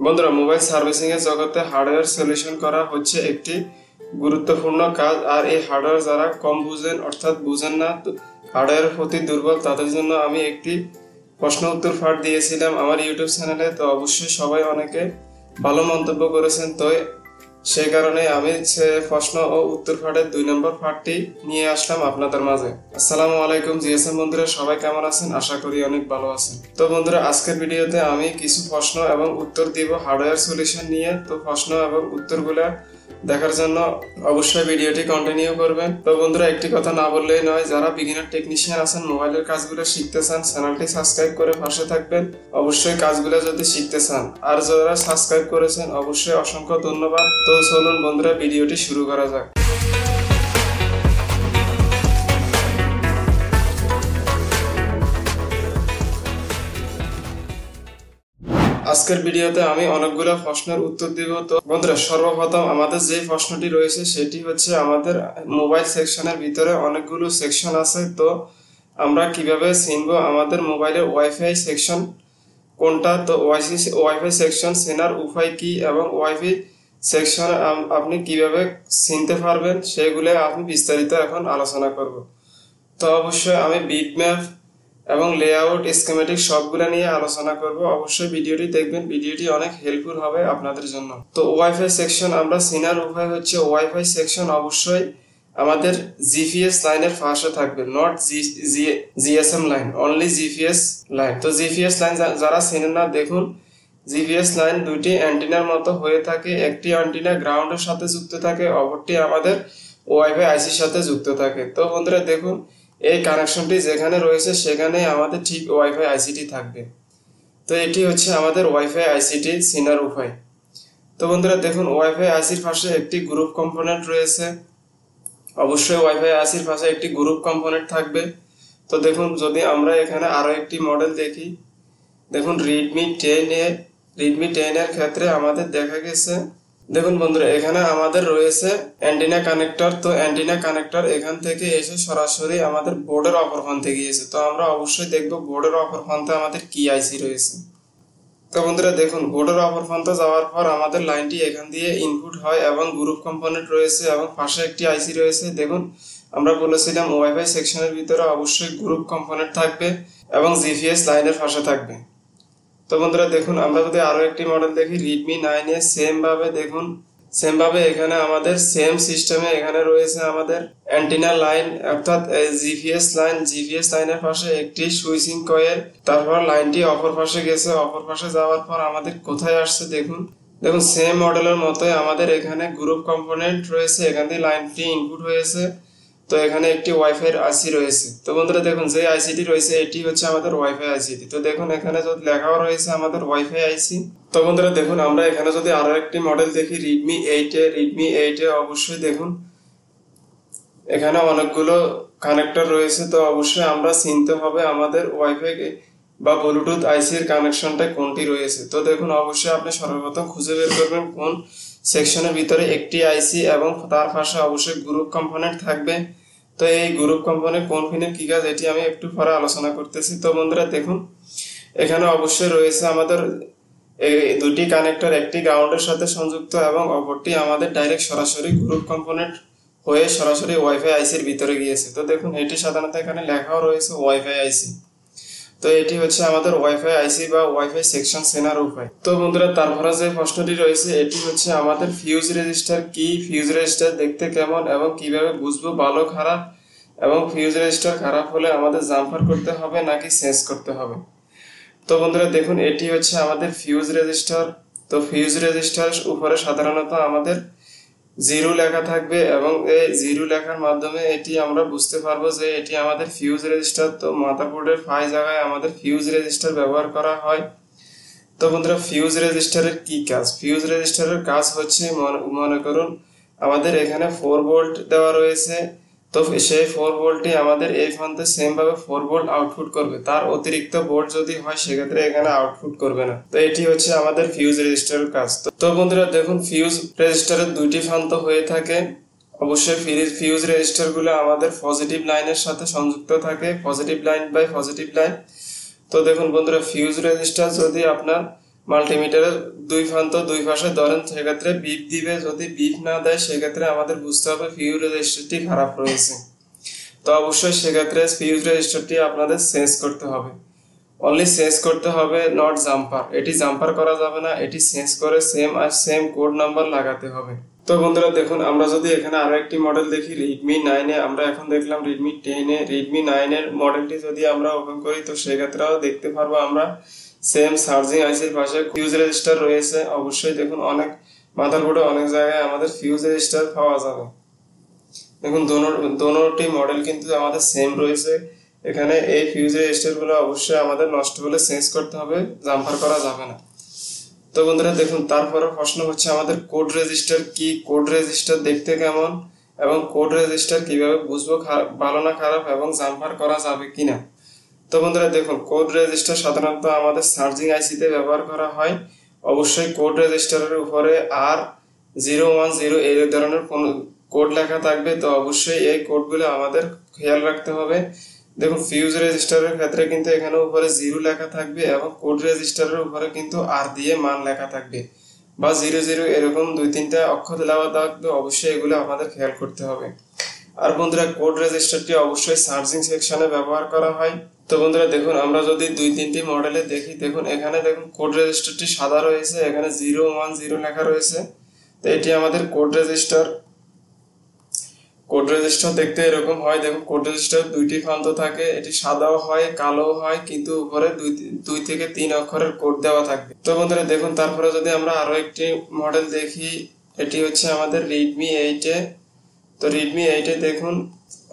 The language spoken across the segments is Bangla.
বন্ধুরা, মোবাইল সার্ভিসিং এর জগতে হার্ডওয়্যার সলিউশন করা হচ্ছে একটি গুরুত্বপূর্ণ কাজ। আর এই হার্ডওয়্যার যারা কম বুঝেন অর্থাৎ বুঝেন না, হার্ডওয়্যারের প্রতি দুর্বল, তাদের জন্য আমি একটি প্রশ্ন উত্তর পাঠ দিয়েছিলাম আমার ইউটিউব চ্যানেলে। তো অবশ্যই সবাই অনেকে ভালো মন্তব্য করেছেন, তো সেই কারণে আমি প্রশ্ন ও উত্তর পাঠের 2 নম্বর পাঠটি নিয়ে আসলাম আপনাদের মাঝে। আসসালামু আলাইকুম জিএসএম বন্ধুরা, সবাই কেমন আছেন? আশা করি অনেক ভালো আছেন। তো বন্ধুরা, আজকের ভিডিওতে আমি কিছু প্রশ্ন এবং উত্তর দিব হার্ডওয়্যার সলিউশন নিয়ে। তো প্রশ্ন এবং উত্তরগুলা দেখার জন্য অবশ্যই ভিডিওটি কন্টিনিউ করবেন। তো বন্ধুরা, একটি কথা না বললেই নয়, যারা বিগিনার টেকনিশিয়ান আছেন, মোবাইলের কাজগুলো শিখতে চান, চ্যানেলটি সাবস্ক্রাইব করে পাশে থাকবেন অবশ্যই কাজগুলো যদি শিখতে চান। আর যারা সাবস্ক্রাইব করেছেন অবশ্যই অসংখ্য ধন্যবাদ। তো চলুন বন্ধুরা, ভিডিওটি শুরু করা যাক। আজকের ভিডিওতে আমি অনেকগুলো প্রশ্নের উত্তর দিব। তো বন্ধুরা, সর্বপ্রথম আমাদের যে প্রশ্নটি রয়েছে সেটি হচ্ছে, আমাদের মোবাইল সেকশনের ভিতরে অনেকগুলো সেকশন আছে। তো আমরা কিভাবে চিনবো আমাদের মোবাইলের ওয়াইফাই সেকশন কোনটা? তো ওয়াইফাই সেকশন চেনার উপায় কি এবং ওয়াইফাই সেকশন আপনি কিভাবে চিনতে পারবেন সেগুলো আমি বিস্তারিত এখন আলোচনা করব। তো অবশ্যই আমি বিটম্যাপ এবং লেআউট স্কিমেটিক সবগুলো নিয়ে আলোচনা করব। অবশ্যই ভিডিওটি দেখবেন, ভিডিওটি অনেক হেল্পফুল হবে আপনাদের জন্য। তো ওয়াইফাই সেকশন আমরা চিনার উপায় হচ্ছে, ওয়াইফাই সেকশন অবশ্যই আমাদের জিপিএস লাইনের পাশে থাকবে, not GSM line, only GPS line. তো জিপিএস লাইন যারা চেনেন না, দেখুন জিপিএস লাইন দুইটি অ্যান্টিনার মতো হয়ে থাকে। একটি অ্যান্টিনা গ্রাউন্ডের সাথে যুক্ত থাকে, অপরটি আমাদের ওয়াইফাই আইসির সাথে যুক্ত থাকে। তো বন্ধুরা দেখুন, এই কানেকশনটি যেখানে রয়েছে সেখানে আমাদের ঠিক ওয়াইফাই আইসিটি থাকবে। তো এটি হচ্ছে আমাদের ওয়াইফাই আইসিটি চিনার উপায়। তো বন্ধুরা দেখুন, ওয়াইফাই আইসির পাশে একটি গ্রুপ কম্পোনেন্ট রয়েছে, অবশ্যই ওয়াইফাই আইসির পাশে একটি গ্রুপ কম্পোনেন্ট থাকবে। তো দেখুন, যদি আমরা এখানে আরো একটি মডেল দেখি, দেখুন রেডমি 10 এর ক্ষেত্রে আমাদের দেখা গেছে, দেখুন বন্ধুরা এখানে আমাদের রয়েছে অ্যান্টিনা কানেক্টর। তো অ্যান্টিনা কানেক্টর এখান থেকে এসে সরাসরি আমাদের বোর্ডের অপর প্রান্তে গিয়েছে। তো আমরা অবশ্যই দেখব বোর্ডের অপর প্রান্তে আমাদের কি আইসি রয়েছে। তো বন্ধুরা দেখুন, বোর্ডের অপর প্রান্তে যাওয়ার পর আমাদের লাইনটি এখান দিয়ে ইনপুট হয় এবং গ্রুপ কম্পোনেন্ট রয়েছে এবং পাশে একটি আইসি রয়েছে। দেখুন, আমরা বলেছিলাম ওয়াইফাই সেকশনের ভিতরে অবশ্যই গ্রুপ কম্পোনেন্ট থাকবে এবং জিপিএস লাইনের পাশে থাকবে। তো বন্ধুরা দেখুন, আমরা যদি আরো একটি মডেল দেখি রেডমি 9 এ সেম ভাবে এখানে আমাদের সেম সিস্টেমে এখানে রয়েছে আমাদের অ্যান্টিনা লাইন, অর্থাৎ জিপিএস লাইনের পাশে একটি সুইচিং কয়েল। তারপর লাইনটি অপর পাশে গেছে, অপর পাশে যাওয়ার পর আমাদের কোথায় আসছে দেখুন সেম মডেলের মতোই আমাদের এখানে গ্রুপ কম্পোনেন্ট রয়েছে, এখান থেকে লাইনটি ইনপুট হয়েছে। তো এখানে একটি ওয়াইফাই আইসি রয়েছে। তো বন্ধুরা দেখুন, যে আইসিটি রয়েছে এটি হচ্ছে আমাদের ওয়াইফাই আইসিটি। তো দেখুন এখানে যদি লেখাও রয়েছে আমাদের ওয়াইফাই আইসি। তো বন্ধুরা দেখুন, আমরা এখানে যদি আরো একটি মডেল দেখি রেডমি 8 এ অবশ্যই দেখুন এখানে অনেকগুলো কানেক্টর রয়েছে। তো অবশ্যই আমরা চিনতে হবে আমাদের ওয়াইফাই বা ব্লুটুথ আইসির কানেকশনটা কোনটি রয়েছে। তো দেখুন, অবশ্যই আপনি সর্বপ্রথম খুঁজে বের করবেন কোন সেকশনের ভিতরে একটি আইসি এবং তার পাশে অবশ্যই গ্রুপ কম্পোনেন্ট থাকবে। তো এই গ্রুপ কম্পোনেন্ট কোন পিনের কি কাজ এটি আমি একটু পরে আলোচনা করতেছি। তো বন্ধুরা দেখুন, এখানে অবশ্যই রয়েছে আমাদের এই দুটি কানেক্টর, একটি গ্রাউন্ডের সাথে সংযুক্ত এবং অপরটি আমাদের ডাইরেক্ট সরাসরি গ্রুপ কম্পোনেন্ট হয়ে সরাসরি ওয়াইফাই আইসির ভিতরে গিয়েছে। তো দেখুন, এটি সাধারণত এখানে লেখাও রয়েছে ওয়াইফাই আইসি। তো এটি হচ্ছে আমাদের ওয়াইফাই আইসি বা ওয়াইফাই সেকশন চেনার উপায়। তো বন্ধুরা, তারপরে যে প্রশ্নটি রয়েছে এটি হচ্ছে আমাদের ফিউজ রেজিস্টার কি, ফিউজ রেজিস্টার দেখতে কেমন এবং কিভাবে বুঝবো ভালো খারাপ, এবং ফিউজ রেজিস্টার খারাপ হলে আমাদের জাম্পার করতে হবে নাকি চেঞ্জ করতে হবে। তো বন্ধুরা দেখুন, এটি হচ্ছে আমাদের ফিউজ রেজিস্টার। তো ফিউজ রেজিস্টার উপরে সাধারণত আমাদের 0 লেখা থাকবে এবং এই 0 লেখার মাধ্যমে এটি আমরা বুঝতে পারবো যে এটি আমাদের ফিউজ রেজিস্টার। তো মাদারবোর্ডের ফাই জায়গায় আমাদের ফিউজ রেজিস্টার ব্যবহার করা হয়। তো বন্ধুরা, ফিউজ রেজিস্টারের কি কাজ? ফিউজ রেজিস্টারের কাজ হচ্ছে, মনে করুন আমাদের এখানে 4 ভোল্ট দেওয়া রয়েছে। তো সেই 4 ভোল্টটি আমাদের এই প্রান্তে সেম ভাবে 4 ভোল্ট আউটপুট করবে। তার অতিরিক্ত ভোল্ট যদি হয় সেক্ষেত্রে এখানে আউটপুট করবে না। তো এটি হচ্ছে আমাদের ফিউজ রেজিস্টারের কাজ। তো বন্ধুরা দেখুন, ফিউজ রেজিস্টারের দুইটি প্রান্ত হয়ে থাকে। অবশ্যই ফিউজ রেজিস্টার গুলো আমাদের পজিটিভ লাইনের সাথে সংযুক্ত থাকে, positive line by positive line. তো দেখুন বন্ধুরা, ফিউজ রেজিস্টার যদি আপনার মাল্টিমিটারের দুই প্রান্ত দুই পাশে ধরেন, সেক্ষেত্রে বিপ দিবে। যদি বিপ না দেয় সেক্ষেত্রে আমাদের বুঝতে হবে ফিউজ রেজিস্টারটি খারাপ রয়েছে। তো অবশ্যই সেক্ষেত্রে ফিউজ রেজিস্টারটি আপনাদের চেঞ্জ করতে হবে। অনলি চেঞ্জ করতে হবে, নট জাম্পার। এটি জাম্পার করা যাবে না, এটি চেঞ্জ করে সেম কোড নাম্বার লাগাতে হবে। তো বন্ধুরা দেখুন, আমরা যদি এখানে আরো একটি মডেল দেখি রেডমি 9-এ, আমরা এখন দেখলাম রেডমি 10-এ, রেডমি 9-এর মডেলটি যদি আমরা ওপেন করি তো সেক্ষেত্রেও দেখতে পারবো আমরা সেম চার্জিং আইসির পাশে ফিউজ রেজিস্টার রয়েছে। অবশ্যই দেখুন অনেক মাদারবোর্ডে অনেক জায়গায় আমাদের ফিউজ রেজিস্টার পাওয়া যাবে। দেখুন দোনোটি মডেল কিন্তু আমাদের সেম রয়েছে। এখানে এই ফিউজ রেজিস্টার গুলো অবশ্যই আমাদের নষ্ট হলে চেঞ্জ করতে হবে, জাম্পার করা যাবে না। তো বন্ধুরা দেখুন, তারপরে প্রশ্ন হচ্ছে আমাদের কোড রেজিস্টার কি, কোড রেজিস্টার দেখতে কেমন, এবং কোড রেজিস্টার কিভাবে বুঝবো ভালো না খারাপ, এবং জাম্পার করা যাবে কিনা। তো বন্ধুরা দেখুন, কোড রেজিস্টার সাধারণত আমাদের চার্জিং আইসিতে ব্যবহার করা হয়। অবশ্যই কোড রেজিস্টারের উপরে R010 এই ধরনের কোন কোড লেখা থাকবে। তো অবশ্যই এই কোডগুলো আমাদের খেয়াল রাখতে হবে। দেখুন ফিউজ রেজিস্টারের ক্ষেত্রে কিন্তু এখানে উপরে 0 লেখা থাকবে, এবং কোড রেজিস্টারের উপরে কিন্তু R দিয়ে মান লেখা থাকবে, বা 00 এরকম 2-3টা অক্ষর দেওয়া থাকবে। অবশ্যই এগুলো আমাদের খেয়াল করতে হবে। আর বন্ধুরা কোড রেজিস্টারটি অবশ্যই চার্জিং সেকশনে ব্যবহার করা হয়। তো বন্ধুরা দেখুন, আমরা যদি 2-3টি মডেলে দেখি, দেখুন এখানে দেখুন কোড রেজিস্টারটি সাদা রয়েছে, এখানে 010 লেখা রয়েছে। তো এটি আমাদের কোড রেজিস্টার। কোড রেজিস্টার দেখতে এরকম হয়। দেখুন কোড রেজিস্টার দুইটি প্রান্ত থাকে, এটি সাদাও হয় কালো হয়, কিন্তু উপরে 2 থেকে 3 অক্ষরের কোড দেওয়া থাকবে। তো বন্ধুরা দেখুন, তারপরে যদি আমরা আরো একটি মডেল দেখি, এটি হচ্ছে আমাদের রেডমি 8-এ। তো রেডমি 8-এ দেখুন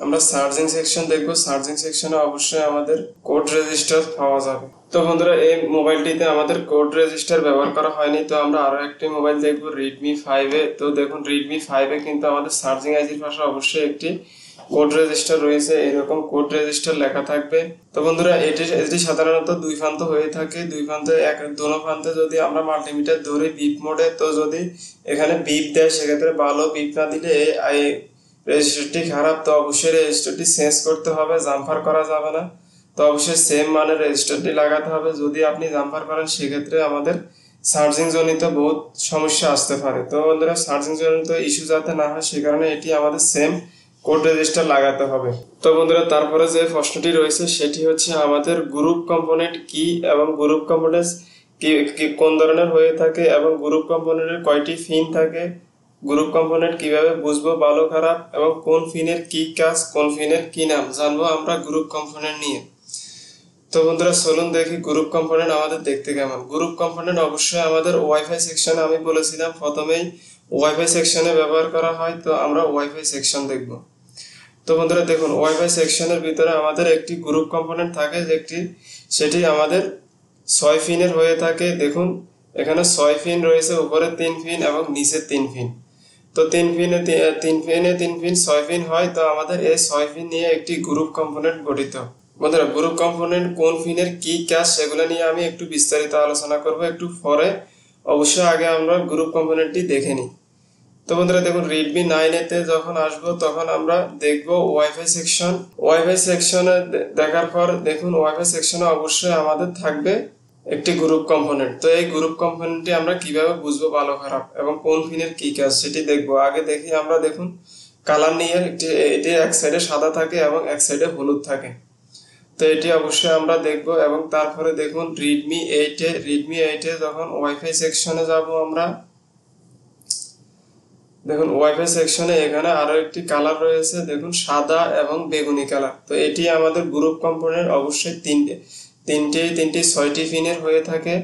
আমরা চার্জিং সেকশন দেখবো। চার্জিং সেকশনে অবশ্যই আমাদের কোড রেজিস্টার পাওয়া যাবে। তো বন্ধুরা এই মোবাইলটিতে আমাদের কোড রেজিস্টার ব্যবহার করা হয়নি। তো আমরা আরো একটি মোবাইল দেখবো রেডমি 5-এ। তো দেখুন রেডমি 5-এ কিন্তু আমাদের চার্জিং আইসির পাশে অবশ্যই একটি কোড রেজিস্টার রয়েছে, এরকম কোড রেজিস্টার লেখা থাকবে। তো বন্ধুরা এটি সাধারণত দুই প্রান্ত হয়ে থাকে, দুই প্রান্তে দোনো প্রান্তে যদি আমরা মাল্টিমিটার ধরি বিপ মোডে, তো যদি এখানে বিপ দেয় সেক্ষেত্রে ভালো, বিপ না দিলে এই রেজিস্টারটি খারাপ। তো অবশ্যই রেজিস্টারটি চেঞ্জ করতে হবে, জাম্পার করা যাবে না। তো অবশ্যই সেম মানের রেজিস্টারটি লাগাতে হবে। যদি আপনি জাম্পার করেন সেক্ষেত্রে আমাদের চার্জিং জনিত বহুত সমস্যা আসতে পারে। তো বন্ধুরা চার্জিং জনিত ইস্যু যাতে না হয় সে কারণে এটি আমাদের সেম কোড রেজিস্টার লাগাতে হবে। তো বন্ধুরা তারপরে যে প্রশ্নটি রয়েছে সেটি হচ্ছে আমাদের গ্রুপ কম্পোনেন্ট কি, এবং গ্রুপ কম্পোনেন্ট কি কোন ধরনের হয়ে থাকে, এবং গ্রুপ কম্পোনেন্টের কয়টি পিন থাকে, গ্রুপ কম্পোনেন্ট কিভাবে বুঝবো ভালো খারাপ, এবং কোন পিনের কি কাজ, কোন পিনের কি নাম জানবো আমরা গ্রুপ কম্পোনেন্ট নিয়ে। তো বন্ধুরা চলুন দেখি গ্রুপ কম্পোনেন্ট আমাদের দেখতে কেমন। গ্রুপ কম্পোনেন্ট অবশ্যই আমাদের ওয়াইফাই সেকশনে, আমি বলেছিলাম প্রথমেই ওয়াইফাই সেকশনে ব্যবহার করা হয়। তো আমরা ওয়াইফাই সেকশন দেখব। তো বন্ধুরা দেখুন ওয়াইফাই সেকশনের ভিতরে আমাদের একটি গ্রুপ কম্পোনেন্ট থাকে, সেটি আমাদের 6 পিনের হয়ে থাকে। দেখুন এখানে 6 পিন রয়েছে, উপরে 3 পিন এবং নিচে 3 পিন। তো 3 পিনে 3 পিন 6 পিন হয়। তো আমাদের এই 6 পিন নিয়ে একটি গ্রুপ কম্পোনেন্ট গঠিত। বন্ধুরা গ্রুপ কম্পোনেন্ট কোন পিনের কি কাজ সেগুলো নিয়ে আমি একটু বিস্তারিত আলোচনা করব একটু পরে। অবশ্যই আগে আমরা গ্রুপ কম্পোনেন্টটি দেখে নিই। তো বন্ধুরা দেখুন রেডমি 9-এতে যখন আসবো তখন আমরা দেখবো ওয়াইফাই সেকশন। ওয়াইফাই সেকশনে দেখার পর দেখুন ওয়াইফাই সেকশনে অবশ্যই আমাদের থাকবে একটি গ্রুপ কম্পোনেন্ট। তো এই গ্রুপ কম্পোনেন্টটি আমরা কিভাবে বুঝবো ভালো খারাপ এবং কোন পিনের কি কাজ সেটি দেখবো। আগে দেখি আমরা, দেখুন কালার নিয়ে এটি এক সাইডে সাদা থাকে এবং এক সাইডে হলুদ থাকে। তো এটি অবশ্যই আমরা দেখব। এবং তারপরে দেখুন রেডমি 8-এ যখন ওয়াইফাই সেকশনে যাব আমরা, দেখুন ওয়াইফাই সেকশনে এখানে আরো একটি কালার রয়েছে, দেখুন সাদা এবং বেগুনি কালার। তো এটি আমাদের গ্রুপ কম্পোনেন্ট অবশ্যই তিনটি 6টি পিনের হয়ে থাকে।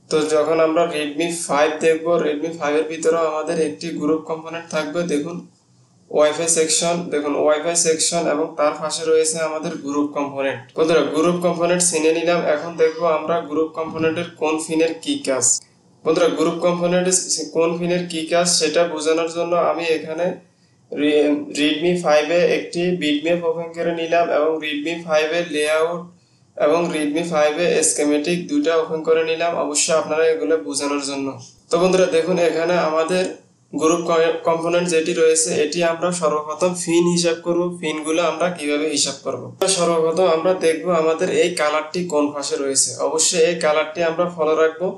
তো যখন আমরা রেডমি 5 দেখব, রেডমি 5-এর ভিতরে আমাদের একটি গ্রুপ কম্পোনেন্ট থাকবে। দেখুন ওয়াইফাই সেকশন, দেখুন ওয়াইফাই সেকশন এবং তার পাশে রয়েছে আমাদের গ্রুপ কম্পোনেন্ট। বন্ধুরা গ্রুপ কম্পোনেন্ট চিনে নিলাম, এখন দেখবো আমরা গ্রুপ কম্পোনেন্টের কোন পিনের কি কাজ। বন্ধুরা গ্রুপ কম্পোনেন্টের কোন পিনের কি কাজ সেটা বোঝানোর জন্য আমি এখানে রেডমি 5-এ একটি বিটম্যাপ ওপেন করে নিলাম, এবং রেডমি 5-এর লেআউট এবং রেডমি 5-এ স্কিমেটিক দুইটা ওপেন করে নিলাম, অবশ্যই আপনারা এগুলো বোঝানোর জন্য। তো বন্ধুরা দেখুন এখানে আমাদের গ্রুপ কম্পোনেন্ট যেটি রয়েছে এটি আমরা সর্বপ্রথম পিন হিসাব করব। পিনগুলো আমরা কিভাবে হিসাব করব, সর্বপ্রথম আমরা দেখব আমাদের এই কালারটি কোন পাশে রয়েছে। অবশ্যই এই কালারটি আমরা ফলো রাখবো।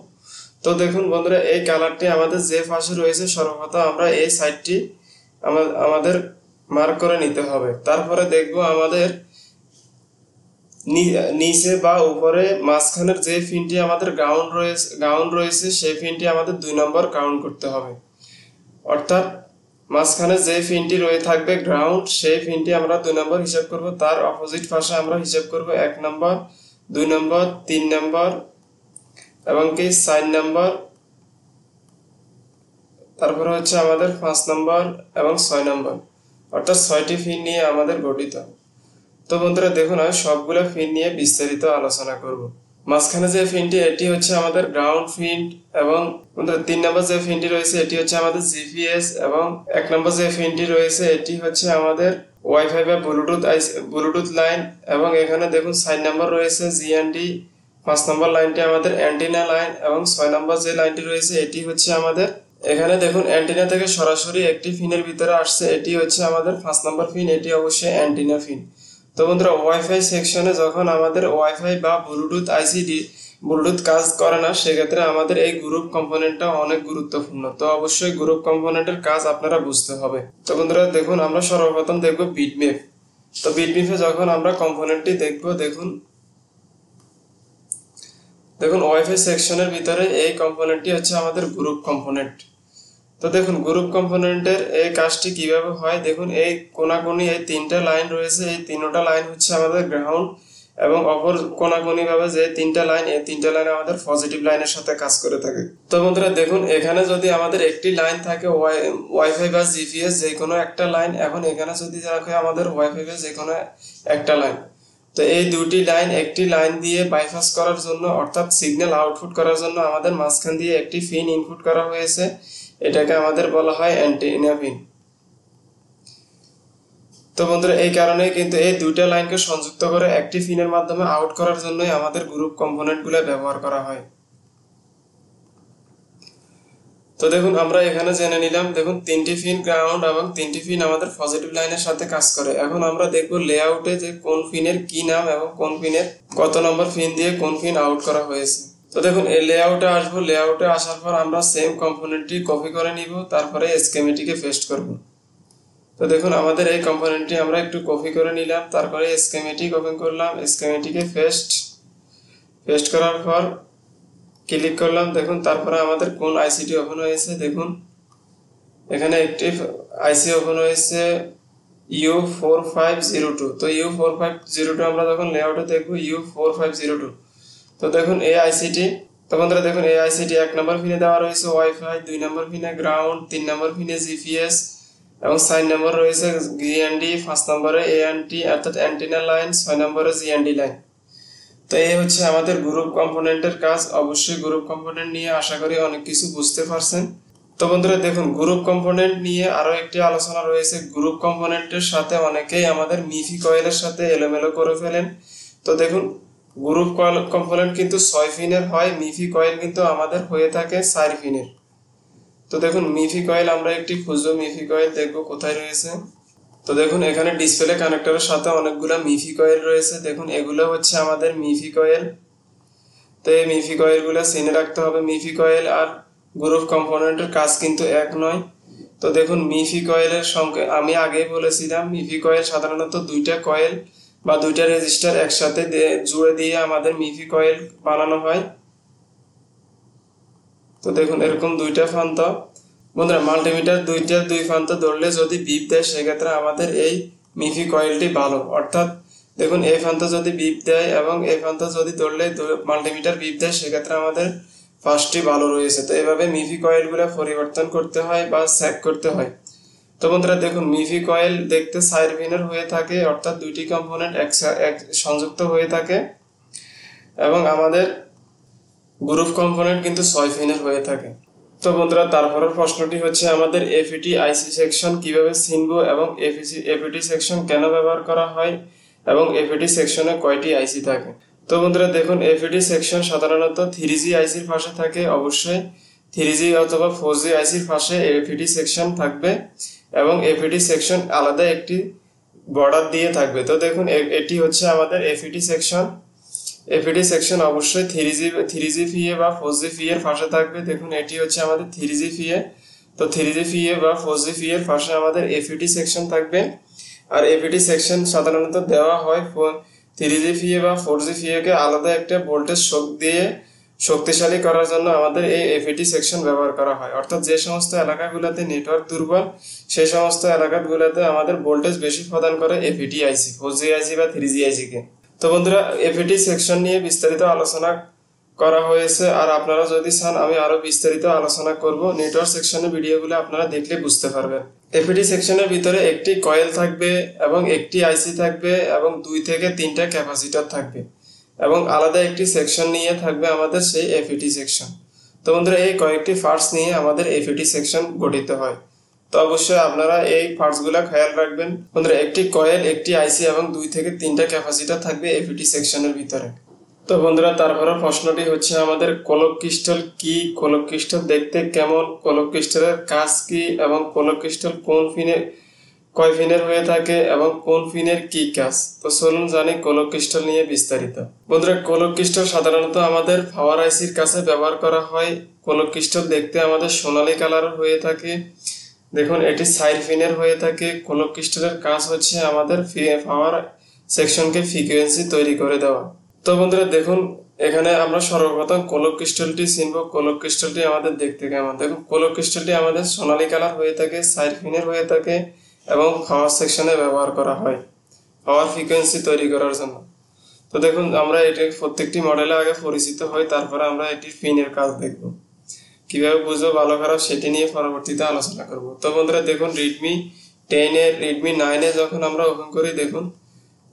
তো দেখুন বন্ধুরা, এই কালারটি আমাদের যে পাশে রয়েছে সর্বপ্রথম আমরা এই সাইডটি আমাদের মার্ক করে নিতে হবে। তারপরে দেখব আমাদের নিচে বা উপরে মাঝখানের যে পিনটি আমাদের গাউন রয়েছে সেই পিনটি আমাদের 2 নম্বর কাউন্ট করতে হবে। অর্থাৎ মাঝখানে যে পিনটি রয়ে থাকবে গ্রাউন্ড, সেই পিনটি আমরা 2 নম্বর হিসাব করব। তার অপোজিট পাশে আমরা হিসাব করব 1 নম্বর, 2 নম্বর, 3 নম্বর এবং কি 4 নম্বর, তারপরে হচ্ছে আমাদের 5 নম্বর এবং 6 নম্বর, অর্থাৎ 6টি পিন নিয়ে আমাদের গঠিত। তো বন্ধুরা দেখুন, আমি সবগুলো পিন নিয়ে বিস্তারিত আলোচনা করব। মাঝখানে যে পিনটি এটি হচ্ছে আমাদের গ্রাউন্ড পিন, এবং বন্ধুরা 3 নম্বর যে পিনটি রয়েছে এটি হচ্ছে আমাদের জিপিএস, এবং 1 নম্বর যে পিনটি রয়েছে এটি হচ্ছে আমাদের ওয়াইফাই বা ব্লুটুথ লাইন, এবং এখানে দেখুন 4 নম্বর রয়েছে জিএনডি, 5 নম্বর লাইনটি আমাদের অ্যান্টেনা লাইন, এবং 6 নম্বর যে লাইনটি রয়েছে এটি হচ্ছে আমাদের, এখানে দেখুন অ্যান্টেনা থেকে সরাসরি একটি পিনের ভিতরে আসছে, এটি হচ্ছে আমাদের 5 নম্বর পিন, এটি অবশ্যই অ্যান্টেনা পিন। তো বন্ধুরা, ওয়াইফাই সেকশনে যখন আমাদের ওয়াইফাই বা ব্লুটুথ কাজ করে না, সেক্ষেত্রে আমাদের এই গ্রুপ কম্পোনেন্টটা অনেক গুরুত্বপূর্ণ। তো অবশ্যই গ্রুপ কম্পোনেন্টের কাজ আপনারা বুঝতে হবে। তো বন্ধুরা দেখুন, আমরা সর্বপ্রথম দেখব বিটম্যাপ। তো বিটম্যাপে যখন আমরা কম্পোনেন্টটি দেখব, দেখুন ওয়াইফাই সেকশনের ভিতরে এই কম্পোনেন্টটি হচ্ছে আমাদের গ্রুপ কম্পোনেন্ট। তো দেখুন গ্রুপ কম্পোনেন্টের এই কাজটি কিভাবে হয়, দেখুন এই কোনাকুনি এই 3টা লাইন রয়েছে, এই 3টা লাইন হচ্ছে আমাদের গ্রাউন্ড, এবং অপর কোনাকুনি ভাবে যে 3টা লাইন, এই 3টা লাইন আমাদের পজিটিভ লাইনের সাথে কাজ করে থাকে। তো বন্ধুরা দেখুন, এখানে যদি আমাদের একটি লাইন থাকে ওয়াইফাই বা জিপিএস যে কোনো একটা লাইন, এখন এখানে যদি থাকে আমাদের ওয়াইফাই বা যে কোনো একটা লাইন, তো এই দুটি লাইন একটি লাইন দিয়ে বাইপাস করার জন্য, অর্থাৎ সিগন্যাল আউটপুট করার জন্য আমাদের মাঝখান দিয়ে একটি পিন ইনপুট করা হয়েছে, এটাকে আমাদের বলা হয় অ্যান্টেনা পিন। তো বন্ধুরা, এই কারণে কিন্তু এই দুইটা লাইনকে সংযুক্ত করে একটি পিনের মাধ্যমে আউট করার জন্যই আমাদের গ্রুপ কম্পোনেন্টগুলো ব্যবহার করা হয়। তো দেখুন, আমরা এখানে জেনে নিলাম, দেখুন 3টি পিন গ্রাউন্ড এবং 3টি পিন আমাদের পজিটিভ লাইনের সাথে কাজ করে। এখন আমরা দেখব লেআউটে যে কোন পিনের কি নাম এবং কোন পিনের কত নম্বর পিন দিয়ে কোন পিন আউট করা হয়েছে। তো দেখুন, এই লেআউটে আসবো, লেআউটে আসার পর আমরা সেম কম্পোনেন্টটি কপি করে নিব, তারপরে স্কেমেটিকে পেস্ট করব। তো দেখুন, আমাদের এই কম্পোনেন্টটি আমরা একটু কপি করে নিলাম, তারপরে স্কেমেটিক ওপেন করলাম, স্কেমেটিকে পেস্ট করার পর ক্লিক করলাম। দেখুন, তারপরে আমাদের কোন আইসিটি ওপেন হয়েছে, দেখুন এখানে একটি আইসি ওপেন হয়েছে U4502। তো U4502 আমরা যখন লেআউটে দেখব U4502। তো দেখুন এই আইসিটি, তো বন্ধুরা দেখুন এই আইসিটি 1 নম্বর পিনে দেওয়া রয়েছে ওয়াইফাই, 2 নম্বর পিনে গ্রাউন্ড, 3 নম্বর পিনে জিপিএস, এবং 4 নম্বর রয়েছে জিএনডি, 5 নম্বরে এএনটি অর্থাৎ অ্যান্টেনা লাইন, 6 নম্বরে জিএনডি লাইন। তো এই হচ্ছে আমাদের গ্রুপ কম্পোনেন্টের কাজ। অবশ্যই গ্রুপ কম্পোনেন্ট নিয়ে আশা করি অনেক কিছু বুঝতে পারছেন। তো বন্ধুরা দেখুন, গ্রুপ কম্পোনেন্ট নিয়ে আরো একটি আলোচনা রয়েছে। গ্রুপ কম্পোনেন্টের সাথে অনেকেই আমাদের মিফি কয়েলের সাথে এলোমেলো করে ফেলেন। তো দেখুন, গ্রুপ কম্পোনেন্ট কিন্তু 6 পিনের হয়, মিফি কয়েল কিন্তু আমাদের হয়ে থাকে 4 পিনের। তো দেখুন মিফি কয়েল আমরা একটি খুঁজবো, মিফি কয়েল দেখবো কোথায় রয়েছে। তো দেখুন, এখানে ডিসপ্লে কানেক্টরের সাথে অনেকগুলো মিফি কয়েল রয়েছে। দেখুন এগুলো হচ্ছে আমাদের মিফি কয়েল। তো এই মিফি কয়েলগুলো চিনে রাখতে হবে। মিফি কয়েল আর গ্রুপ কম্পোনেন্টের কাজ কিন্তু এক নয়। তো দেখুন, মিফি কয়েলের সংখ্যা আমি আগেই বলেছিলাম, মিফি কয়েল সাধারণত 2টা কয়েল বা 2টা রেজিস্টার একসাথে জুড়ে দিয়ে আমাদের মিফি কয়েল বানানো হয়। তো দেখুন এরকম 2টা প্রান্ত, বন্ধুরা মাল্টিমিটার 2 প্রান্ত ধরলে যদি বিপ দেয়, সেক্ষেত্রে আমাদের এই মিফি কয়েলটি ভালো। অর্থাৎ দেখুন, এই প্রান্ত যদি বিপ দেয় এবং এই প্রান্ত যদি ধরলে মাল্টিমিটার বিপ দেয়, সেক্ষেত্রে আমাদের ফার্স্টটি ভালো রয়েছে। তো এভাবে মিফি কয়েলগুলো পরিবর্তন করতে হয় বা চেক করতে হয়। তো বন্ধুরা দেখুন, মিফি কয়েল দেখতে 4 পিনের হয়ে থাকে, অর্থাৎ 2টি কম্পোনেন্ট সংযুক্ত হয়ে থাকে, এবং আমাদের গ্রুপ কম্পোনেন্ট কিন্তু 6 পিনের হয়ে থাকে। তো বন্ধুরা, তারপরের প্রশ্নটি হচ্ছে আমাদের এফইটি আইসি সেকশন কিভাবে চিনবো, এবং এফইটি সেকশন কেন ব্যবহার করা হয়, এবং এফইটি সেকশনে কয়টি আইসি থাকে। তো বন্ধুরা দেখুন, এফইটি সেকশন সাধারণত 3G আইসির পাশে থাকে। অবশ্যই 3G অথবা 4G আইসির পাশে এফইটি সেকশন থাকবে, এবং এফইটি সেকশন আলাদা একটি বর্ডার দিয়ে থাকবে। তো দেখুন এটি হচ্ছে আমাদের এফইটি সেকশন, এফইডি সেকশন অবশ্যই 3GPA বা 4GPA এর পাশে থাকবে। দেখুন এটি হচ্ছে আমাদের 3GPA, তো 3GPA বা 4GPA এর পাশে আমাদের এফইডি সেকশন থাকবে। আর এফইডি সেকশন সাধারণত দেওয়া হয় 3GPA বা 4GPA কে আলাদা একটা ভোল্টেজ শক দিয়ে শক্তিশালী করার জন্য আমাদের এই এফইডি সেকশন ব্যবহার করা হয়। অর্থাৎ যে সমস্ত এলাকাগুলোতে নেটওয়ার্ক দুর্বল সেই সমস্ত এলাকাগুলোতে আমাদের ভোল্টেজ বেশি প্রদান করে এফইডি আইসি, 4G আইসি বা 3G আইসি কে। তো বন্ধুরা, এফইডি সেকশন নিয়ে বিস্তারিত আলোচনা করা হয়েছে, আর আপনারা যদি চান আমি আরো বিস্তারিত আলোচনা করব। নেটওয়ার্ক সেকশনের ভিডিওগুলো আপনারা দেখলে বুঝতে পারবেন। এফইডি সেকশনের ভিতরে একটি কয়েল থাকবে এবং একটি আইসি থাকবে এবং 2 থেকে 3টা ক্যাপাসিটর থাকবে এবং আলাদা একটি সেকশন নিয়ে থাকবে আমাদের সেই এফইডি সেকশন। তো বন্ধুরা, এই কয়েকটি পার্টস নিয়ে আমাদের এফইডি সেকশন গঠিত হয়। তো অবশ্যই আপনারা এই পার্টসগুলো খেয়াল রাখবেন। বন্ধুরা, একটি কয়েল, একটি আইসি এবং 2 থেকে 3টা ক্যাপাসিটর থাকবে এফইডি সেকশনের ভিতরে। তো বন্ধুরা, তারপরে প্রশ্নটি হচ্ছে আমাদের কোলক ক্রিস্টাল কি, কোলক ক্রিস্টাল দেখতে কেমন, কোলক ক্রিস্টালের কাজ কি এবং কোলক ক্রিস্টাল কোন পিনের কয় পিনের হয়ে থাকে এবং কোন পিনের কি কাজ। তো চলুন জানি কোলক ক্রিস্টাল নিয়ে বিস্তারিত। বন্ধুরা, কোলক ক্রিস্টাল সাধারণত আমাদের পাওয়ার আইসির কাছে ব্যবহার করা হয়। কোলক ক্রিস্টাল দেখতে আমাদের সোনালী কালার হয়ে থাকে। দেখুন এটি 4 পিনের হয়ে থাকে। কোলক ক্রিস্টালের কাজ হচ্ছে আমাদের পাওয়ার সেকশনকে ফ্রিকোয়েন্সি তৈরি করে দেওয়া। তো বন্ধুরা দেখুন, এখানে আমরা সর্বপ্রথম কোলক ক্রিস্টালটি চিনব। কোলক ক্রিস্টালটি আমাদের দেখতে কেমন। দেখুন কোলক ক্রিস্টালটি আমাদের সোনালী কালার হয়ে থাকে, 4 পিনের হয়ে থাকে এবং পাওয়ার সেকশনে ব্যবহার করা হয় পাওয়ার ফ্রিকোয়েন্সি তৈরি করার জন্য। তো দেখুন, আমরা এটি প্রত্যেকটি মডেলে আগে পরিচিত হই, তারপরে আমরা এটির পিনের কাজ দেখব। কিভাবে বুঝবো ভালো খারাপ সেটি নিয়ে পরবর্তীতে আলোচনা করব। তো বন্ধুরা দেখুন, রেডমি 10 এর, রেডমি 9 এ যখন আমরা ওপেন করি, দেখুন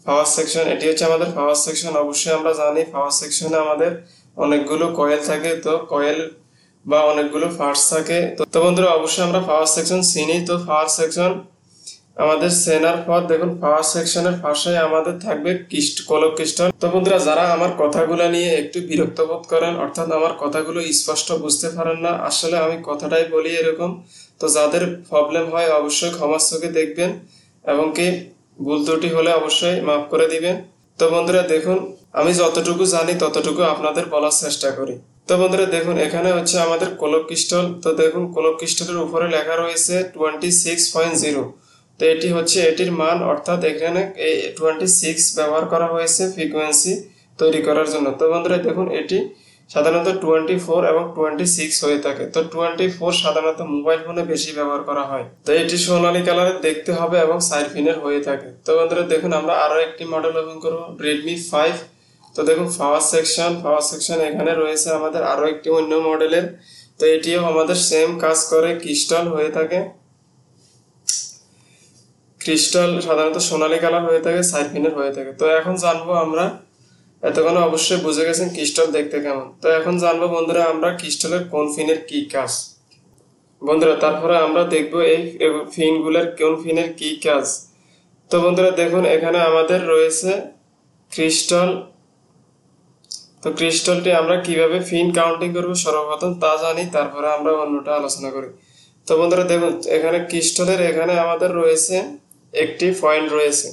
পাওয়ার সেকশন, এটি হচ্ছে আমাদের পাওয়ার সেকশন। অবশ্যই আমরা জানি পাওয়ার সেকশনে আমাদের অনেকগুলো কয়েল থাকে, তো কয়েল বা অনেকগুলো পার্টস থাকে। তো বন্ধুরা, অবশ্যই আমরা পাওয়ার সেকশন চিনি। তো পাওয়ার সেকশন আমাদের চেনার পর দেখুন পাওয়ার সেকশনের পাশে আমাদের থাকবে কোলক ক্রিস্টাল। তো বন্ধুরা, যারা আমার কথাগুলো নিয়ে একটু বিরক্ত বোধ করেন, অর্থাৎ আমার কথাগুলো স্পষ্ট বুঝতে পারেন না, আসলে আমি কথাটাই বলি এরকম, তো যাদের প্রবলেম হয় অবশ্যই ক্ষমার চোখে দেখবেন এবং কি ভুল ত্রুটি হলে অবশ্যই মাফ করে দিবেন। তো বন্ধুরা দেখুন, আমি যতটুকু জানি ততটুকু আপনাদের বলার চেষ্টা করি। তো বন্ধুরা দেখুন, এখানে হচ্ছে আমাদের কোলক ক্রিস্টাল। তো দেখুন কোলক ক্রিস্টালের উপরে লেখা রয়েছে 26.0। তো এটি হচ্ছে এটির মান, অর্থাৎ এখানে এই 26 ব্যবহার করা হয়েছে ফ্রিকোয়েন্সি তৈরি করার জন্য। তো বন্ধুরা দেখুন, এটি সাধারণত 24 এবং 26 হয়ে থাকে। তো 24 সাধারণত মোবাইল ফোনে বেশি ব্যবহার করা হয়। তো এটি সোনালী কালারের দেখতে হবে এবং 4 পিনের হয়ে থাকে। তো বন্ধুরা দেখুন, আমরা আরো একটি মডেল ওপেন করব, রেডমি 5। তো দেখুন পাওয়ার সেকশন এখানে রয়েছে আমাদের আরো একটি অন্য মডেলের। তো এটিও আমাদের সেম কাজ করে, ক্রিস্টাল হয়ে থাকে। ক্রিস্টাল সাধারণত সোনালী কালার হয়ে থাকে, 4 পিনের হয়ে থাকে। তো এখন জানবো আমরা, এতক্ষণ অবশ্যই বুঝে গেছেন ক্রিস্টাল দেখতে কেমন। তো এখন জানবো বন্ধুরা আমরা ক্রিস্টালের কোন পিনের কি কাজ। বন্ধুরা তারপরে আমরা দেখবো এই পিনগুলোর কোন পিনের কি কাজ। তো বন্ধুরা দেখুন, এখানে আমাদের রয়েছে ক্রিস্টাল। তো ক্রিস্টালটি আমরা কিভাবে পিন কাউন্টিং করবো সর্বপ্রথম তা জানি, তারপরে আমরা অন্যটা আলোচনা করি। তো বন্ধুরা দেখুন, এখানে ক্রিস্টালের এখানে আমাদের রয়েছে একটি পয়েন্ট রয়েছে।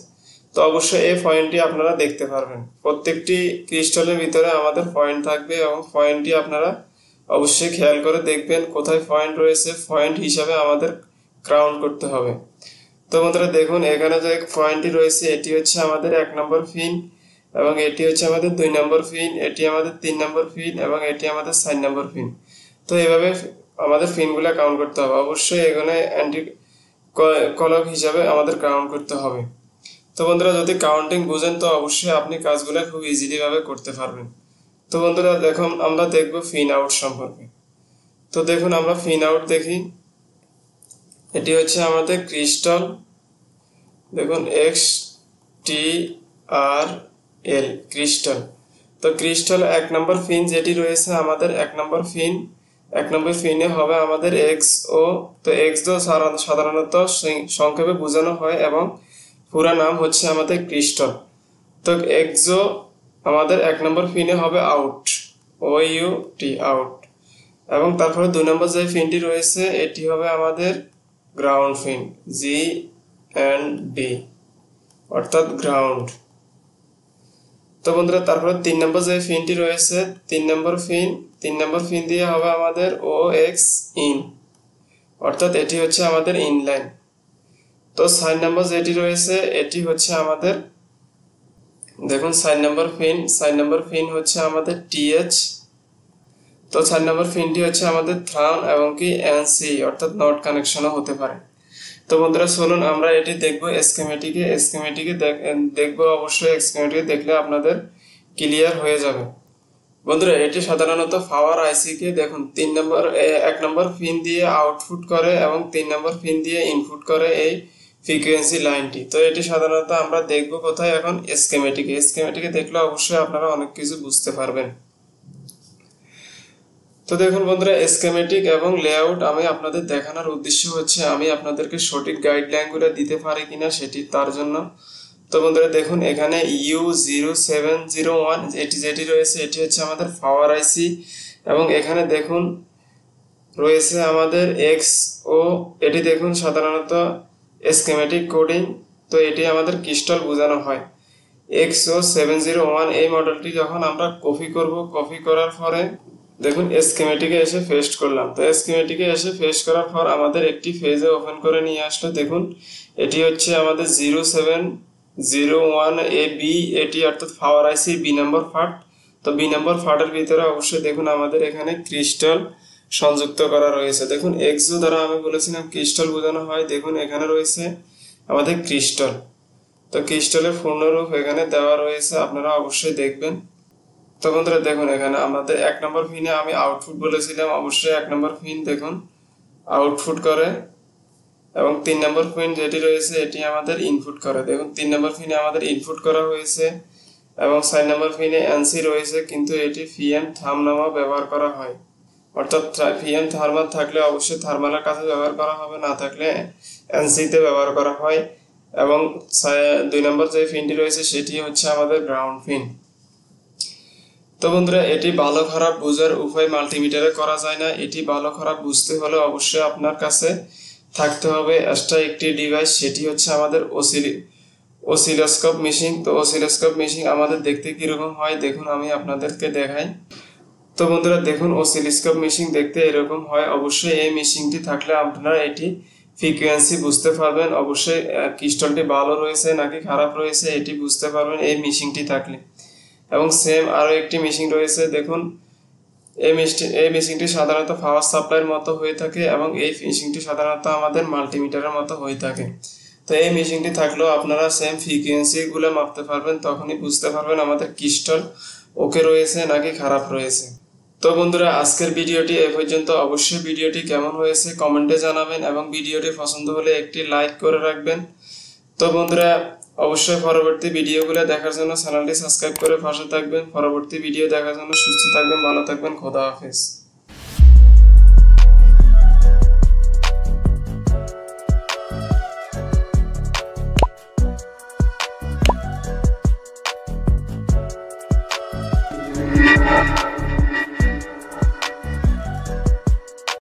তো অবশ্যই এই পয়েন্টটি আপনারা দেখতে পারবেন। প্রত্যেকটি ক্রিস্টালের ভিতরে আমাদের পয়েন্ট থাকবে এবং পয়েন্টটি আপনারা অবশ্যই খেয়াল করে দেখবেন কোথায় পয়েন্ট রয়েছে, পয়েন্ট হিসাবে আমাদের গ্রাউন্ড করতে হবে। তো বন্ধুরা দেখুন, এখানে যে পয়েন্টটি রয়েছে এটি হচ্ছে আমাদের 1 নম্বর পিন এবং এটি হচ্ছে আমাদের 2 নম্বর পিন, এটি আমাদের 3 নম্বর পিন এবং এটি আমাদের 4 নম্বর পিন। তো এইভাবে আমাদের পিনগুলো কাউন্ট করতে হবে। অবশ্যই এখানে অ্যান্টি কলক হিসাবে আমাদের কাউন্ট করতে হবে। তো বন্ধুরা যদি কাউন্টিং বুঝেন তো অবশ্যই আপনি কাজগুলো খুব ইজিলি ভাবে করতে পারবেন। তো বন্ধুরা দেখুন, আমরা দেখব পিন আউট সম্পর্কে। তো দেখুন আমরা পিন আউট দেখি। এটি হচ্ছে আমাদের ক্রিস্টাল। দেখুন XTRL ক্রিস্টাল। তো ক্রিস্টাল 1 নম্বর পিন যেটি রয়েছে আমাদের 1 নম্বর পিনে হবে আমাদের XO। তো XO সাধারণত সংক্ষেপে বোঝানো হয় এবং পুরো নাম হচ্ছে আমাদের ক্রিস্টাল। তো XO আমাদের 1 নম্বর পিনে হবে আউট, OUT আউট। এবং তারপরে 2 নম্বর যে পিনটি রয়েছে এটি হবে আমাদের গ্রাউন্ড পিন, GND অর্থাৎ গ্রাউন্ড। তো বন্ধুরা তারপরে 3 নম্বর যে পিনটি রয়েছে 3 নম্বর পিন দিয়ে হবে আমাদের OX ইন, অর্থাৎ এটি হচ্ছে আমাদের ইনলাইন। তো 4 নম্বর যেটি রয়েছে এটি হচ্ছে আমাদের, দেখুন 4 নম্বর পিন হচ্ছে আমাদের TH। তো 4 নম্বর পিনটি হচ্ছে আমাদের থার্ন এবং কি NC অর্থাৎ নট কানেকশনও হতে পারে। তো বন্ধুরা চলুন আমরা এটি দেখবো স্কিমেটিকে দেখবো, অবশ্যই স্কিমেটিকে দেখলে আপনাদের ক্লিয়ার হয়ে যাবে। বন্ধুরা এটি সাধারণত পাওয়ার আইসি কে দেখুন 1 নম্বর পিন দিয়ে আউটপুট করে এবং 3 নম্বর পিন দিয়ে ইনপুট করে এই ফ্রিকোয়েন্সি লাইনটি। তো এটি সাধারণত আমরা দেখবো কোথায়, এখন স্কিমেটিকে দেখলে অবশ্যই আপনারা অনেক কিছু বুঝতে পারবেন। তো দেখুন বন্ধুরা স্কিমেটিক এবং লেআউট আমি আপনাদের দেখানোর উদ্দেশ্য হচ্ছে আমি আপনাদেরকে সঠিক গাইডলাইনগুলো দিতে পারি কিনা সেটি তার জন্য। তো বন্ধুরা দেখুন এখানে U0701 যেটি রয়েছে এটি হচ্ছে আমাদের পাওয়ার আইসি, এবং এখানে দেখুন রয়েছে আমাদের XO, এটি দেখুন সাধারণত স্কিমেটিক কোডিং। তো এটি আমাদের ক্রিস্টাল বোঝানো হয়। XO701 এই মডেলটি যখন আমরা কপি করার পরে দেখুন স্কিমেটিকে এসে পেস্ট করলাম। তো স্কিমেটিকে এসে পেস্ট করার পর আমাদের একটি পেজে ওপেন করে নিয়ে আসলো। দেখুন এটি হচ্ছে আমাদের 0701AB, এটি অর্থাৎ পাওয়ার আইসি B নম্বর পার্ট। তো B নম্বর পার্টের ভিতরে অবশ্যই দেখুন আমাদের এখানে ক্রিস্টাল সংযুক্ত করা রয়েছে। দেখুন XO দ্বারা আমি বলেছিলাম ক্রিস্টাল বোঝানো হয়, দেখুন এখানে রয়েছে আমাদের ক্রিস্টাল। তো ক্রিস্টালের পূর্ণরূপ এখানে দেওয়া রয়েছে, আপনারা অবশ্যই দেখবেন। তো বন্ধুরা দেখুন এখানে আমাদের 1 নম্বর পিনে আমি আউটপুট বলেছিলাম, অবশ্যই 1 নম্বর পিন দেখুন আউটপুট করে, এবং 3 নম্বর পিন যেটি রয়েছে এটি আমাদের ইনপুট করে। দেখুন 3 নম্বর পিনে আমাদের ইনপুট করা হয়েছে, এবং 4 নম্বর পিনে NC রয়েছে, কিন্তু এটি PM থার্ম নামও ব্যবহার করা হয়। অর্থাৎ PM থার্মাল থাকলে অবশ্যই থার্মালের কাছে ব্যবহার করা হবে, না থাকলে NC তে ব্যবহার করা হয়। এবং 2 নম্বর যে পিনটি রয়েছে সেটি হচ্ছে আমাদের গ্রাউন্ড পিন। তো বন্ধুরা এটি ভালো খারাপ বোঝার উপায় মাল্টিমিটারে করা যায় না। এটি ভালো খারাপ বুঝতে হলে অবশ্যই আপনার কাছে থাকতে হবে এক্সট্রা একটি ডিভাইস, সেটি হচ্ছে আমাদের অসিলোস্কোপ মেশিন। তো অসিলোস্কোপ মেশিন আমাদের দেখতে কিরকম হয় দেখুন আমি আপনাদেরকে দেখাই। তো বন্ধুরা দেখুন অসিলোস্কোপ মেশিন দেখতে এরকম হয়। অবশ্যই এই মেশিনটি থাকলে আপনারা এটি ফ্রিকোয়েন্সি বুঝতে পারবেন, অবশ্যই ক্রিস্টালটি ভালো রয়েছে নাকি খারাপ রয়েছে এটি বুঝতে পারবেন এই মেশিনটি থাকলে। এবং সেম আরো একটি মেশিন রয়েছে, দেখুন এই মেশিনটি সাধারণত পাওয়ার সাপ্লাইয়ের মতো হয়ে থাকে, এবং এই মেশিনটি সাধারণত আমাদের মাল্টিমিটারের মতো হয়ে থাকে। তো এই মেশিনটি থাকলেও আপনারা সেম ফ্রিকোয়েন্সি গুলো মাপতে পারবেন, তখনই বুঝতে পারবেন আমাদের ক্রিস্টাল ওকে রয়েছে নাকি খারাপ রয়েছে। তো বন্ধুরা আজকের ভিডিওটি এই পর্যন্ত। অবশ্যই ভিডিওটি কেমন হয়েছে কমেন্টে জানাবেন, এবং ভিডিওটি পছন্দ হলে একটি লাইক করে রাখবেন। তো বন্ধুরা অবশ্যই পরবর্তী ভিডিওগুলো দেখার জন্য চ্যানেলটি সাবস্ক্রাইব করে পাশে থাকবেন। পরবর্তী ভিডিও দেখার জন্য সুস্থ থাকবেন, ভালো থাকবেন, খোদা হাফেজ।